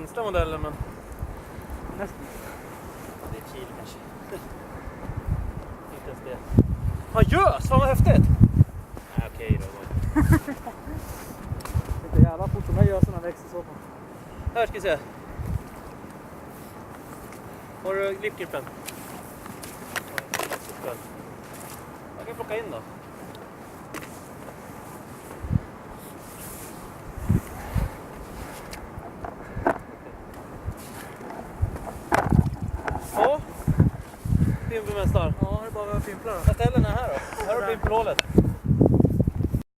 minsta modellen, men... Nästan. Det är ett kilo kanske. Inte ens det. Han görs! Fan vad häftigt! Nej, okej då. Inte jävla fort som jag gör sådana växter så. Här ska vi se. Har du lipgripen? Jag kan plocka in då. Ja. Pimpelmästare. Ja, det är bara att pimpla då. Jag ställer den här då. Här har du pimpelhålet.